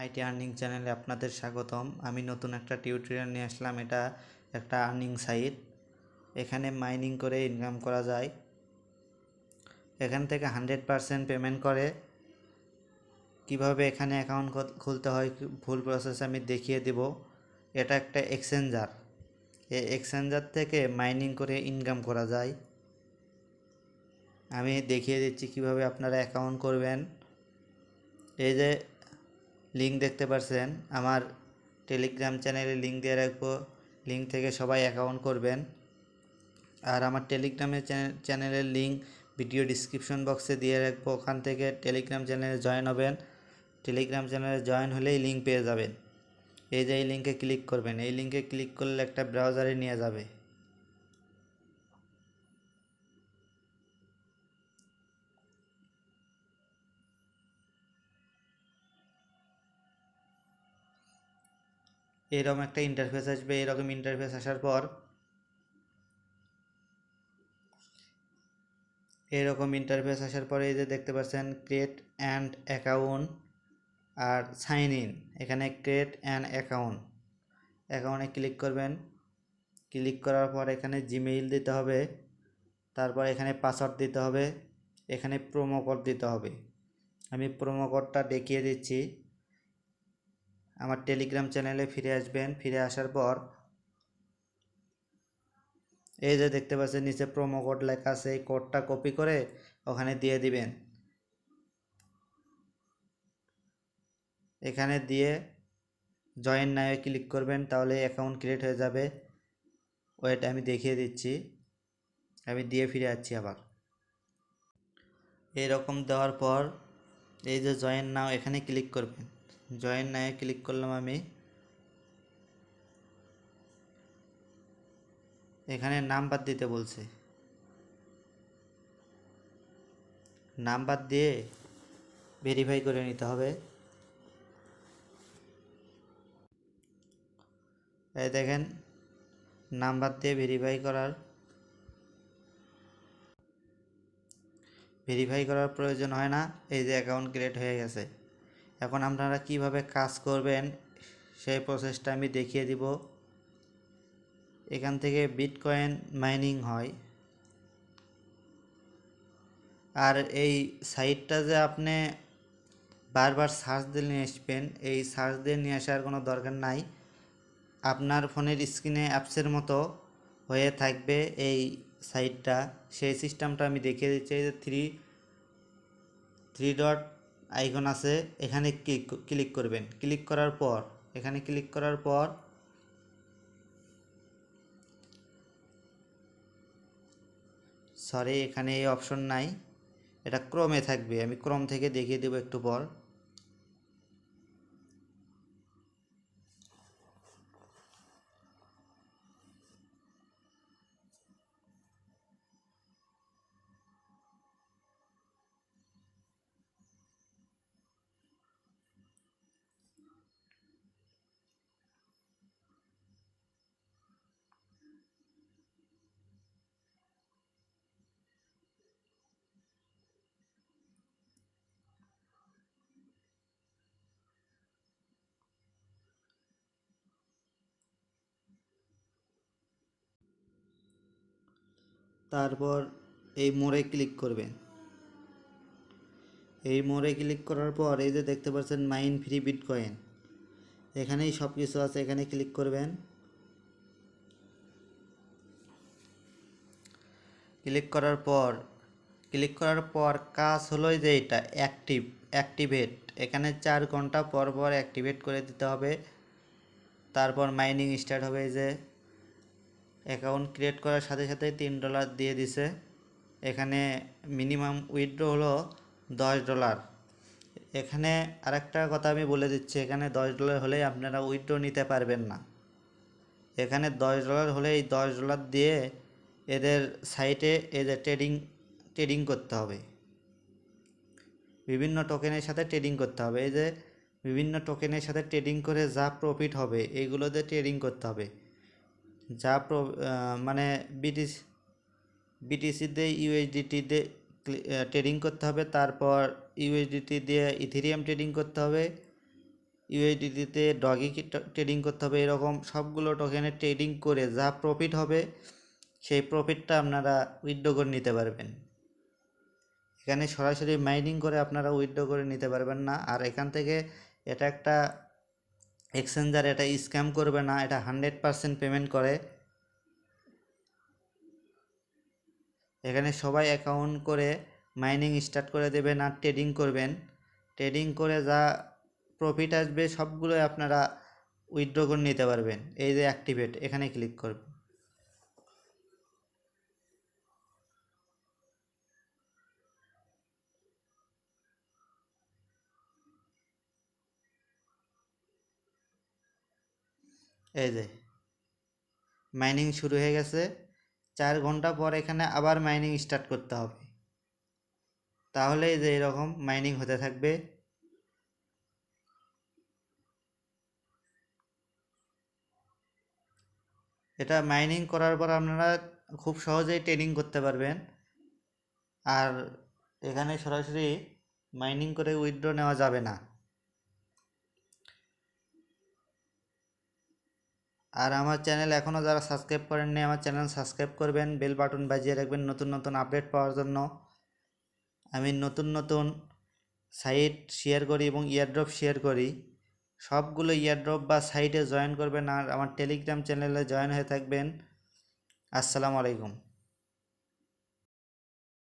IT earning চ্যানেলে আপনাদের স্বাগতম। আমি নতুন একটা টিউটোরিয়াল নিয়ে আসলাম। এটা একটা আর্নিং সাইট। এখানে মাইনিং করে ইনকাম করা যায়। এখান থেকে 100% পেমেন্ট করে। কিভাবে এখানে অ্যাকাউন্ট খুলতে হয় ফুল প্রসেস আমি দেখিয়ে দেব। এটা একটা এক্সচেঞ্জার। এই এক্সচেঞ্জার থেকে মাইনিং করে ইনকাম করা যায়। আমি দেখিয়ে দিচ্ছি কিভাবে আপনারা অ্যাকাউন্ট করবেন। এই যে লিঙ্ক দেখতে পাচ্ছেন, আমার টেলিগ্রাম চ্যানেলে লিঙ্ক দিয়ে রাখবো। লিঙ্ক থেকে সবাই অ্যাকাউন্ট করবেন। আর আমার টেলিগ্রামের চ্যানেলের লিঙ্ক ভিডিও ডিসক্রিপশন বক্সে দিয়ে রাখবো। ওখান থেকে টেলিগ্রাম চ্যানেলে জয়েন হবেন। টেলিগ্রাম চ্যানেলে জয়েন হলেই লিঙ্ক পেয়ে যাবেন। এই যে এই লিঙ্কে ক্লিক করবেন। এই লিঙ্কে ক্লিক করলে একটা ব্রাউজারে নিয়ে যাবে। এরকম একটা ইন্টারফেস আসবে। এরকম ইন্টারফেস আসার পর এই যে দেখতে পাচ্ছেন ক্রিয়েট অ্যান্ড অ্যাকাউন্ট আর সাইন ইন। এখানে ক্রিয়েট অ্যান্ড অ্যাকাউন্টে ক্লিক করবেন। ক্লিক করার পর এখানে জিমেইল দিতে হবে। তারপর এখানে পাসওয়ার্ড দিতে হবে। এখানে প্রোমো কোড দিতে হবে। আমি প্রোমো কোডটা দেখিয়ে দিচ্ছি। আমার টেলিগ্রাম চ্যানেলে ফিরে আসবেন। ফিরে আসার পর এই যে দেখতে পাচ্ছেন নিচে প্রোমো কোড লেখা আছে। এই কোডটা কপি করে ওখানে দিয়ে দিবেন। এখানে দিয়ে জয়েন নাও ক্লিক করবেন, তাহলে অ্যাকাউন্ট ক্রিয়েট হয়ে যাবে। ওয়েট আমি দেখিয়ে দিচ্ছি। আমি দিয়ে ফিরে আসছি আবার। এরকম দেওয়ার পর এই যে জয়েন নাও এখানে ক্লিক করবেন। জয়েন নাও ক্লিক করলাম আমি। এখানে নাম্বার দিতে বলছে। নাম্বার দিয়ে ভেরিফাই করে নিতে হবে। এই দেখেন নাম্বার দিয়ে ভেরিফাই করার প্রয়োজন হয় না। এই যে অ্যাকাউন্ট ক্রিয়েট হয়ে গেছে। এখন আপনারা কিভাবে কাজ করবেন সেই প্রসেসটা আমি দেখিয়ে দিব। এখান থেকে বিটকয়েন মাইনিং হয়। আর এই সাইটটা যে আপনি বারবার সার্চ দিয়ে নিয়ে আসবেন, এই সার্চ দিয়ে নিয়ে আসার কোনো দরকার নাই। আপনার ফোনের স্ক্রিনে অ্যাপসের মতো হয়ে থাকবে এই সাইটটা। সেই সিস্টেমটা আমি দেখিয়ে দিচ্ছি। এই যে থ্রি ডট আইকন আছে, এখানে ক্লিক করবেন। ক্লিক করার পর এখানে ক্লিক করার পর এখানে এই অপশন নাই, এটা ক্রমে থাকবে। আমি ক্রম থেকে দেখিয়ে দেবো একটু পর। তারপর এই মোড়ে ক্লিক করবেন। এই মোড়ে ক্লিক করার পর এই যে দেখতে পাচ্ছেন মাইন ফ্রি বিটকয়েন, এখানেই সব কিছু আছে। এখানে ক্লিক করবেন। ক্লিক করার পর কাজ হলো যে এটা অ্যাক্টিভেট। এখানে 4 ঘন্টা পর পর অ্যাক্টিভেট করে দিতে হবে। তারপর মাইনিং স্টার্ট হবে। এই যে অ্যাকাউন্ট ক্রিয়েট করার সাথে সাথে $3 দিয়ে দিছে। এখানে মিনিমাম উইথড্র হলো $10। এখানে আরেকটা কথা আমি বলে দিচ্ছি, এখানে $10 হলেই আপনারা উইথড্র নিতে পারবেন না। এখানে $10 হলে এই $10 দিয়ে এদের সাইটে এদের ট্রেডিং করতে হবে। বিভিন্ন টোকেনের সাথে ট্রেডিং করতে হবে। এই যে বিভিন্ন টোকেনের সাথে ট্রেডিং করে যা প্রফিট হবে এইগুলোতে ট্রেডিং করতে হবে। যা মানে বিটিসিতে ইউএসডিটিতে ট্রেডিং করতে হবে। তারপর ইউএসডিটি দিয়ে ইথেরিয়াম ট্রেডিং করতে হবে। ইউএসডিটিতে ডগি ট্রেডিং করতে হবে, এরকম সবগুলো টোকেনে ট্রেডিং করে যা প্রফিট হবে সেই প্রফিটটা আপনারা উইথড্র করে নিতে পারবেন। এখানে সরাসরি মাইনিং করে আপনারা উইথড্র করে নিতে পারবেন না। আর এখান থেকে এটা একটা এক্সচেঞ্জার, এটা স্ক্যাম করবে না, এটা 100% পেমেন্ট করে। এখানে সবাই অ্যাকাউন্ট করে মাইনিং স্টার্ট করে দেবেন আর ট্রেডিং করবেন। ট্রেডিং করে যা প্রফিট আসবে সবগুলো আপনারা উইথড্র করে নিতে পারবেন। এই যে অ্যাক্টিভেট, এখানে ক্লিক করবেন। এই যে মাইনিং শুরু হয়ে গেছে। 4 ঘন্টা পর এখানে আবার মাইনিং স্টার্ট করতে হবে, তাহলে এই যে এরকম মাইনিং হতে থাকবে। এটা মাইনিং করার পর আপনারা খুব সহজেই ট্রেডিং করতে পারবেন। আর এখানে সরাসরি মাইনিং করে উইথড্র নেওয়া যাবে না। আর আমার চ্যানেল এখনও যারা সাবস্ক্রাইব করেননি, আমার চ্যানেল সাবস্ক্রাইব করবেন, বেল বাটন বাজিয়ে রাখবেন নতুন নতুন আপডেট পাওয়ার জন্য। আমি নতুন নতুন সাইট শেয়ার করি এবং ইয়ারড্রপ শেয়ার করি। সবগুলো ইয়ারড্রপ বা সাইটে জয়েন করবেন আর আমার টেলিগ্রাম চ্যানেলে জয়েন হয়ে থাকবেন। আসসালামু আলাইকুম।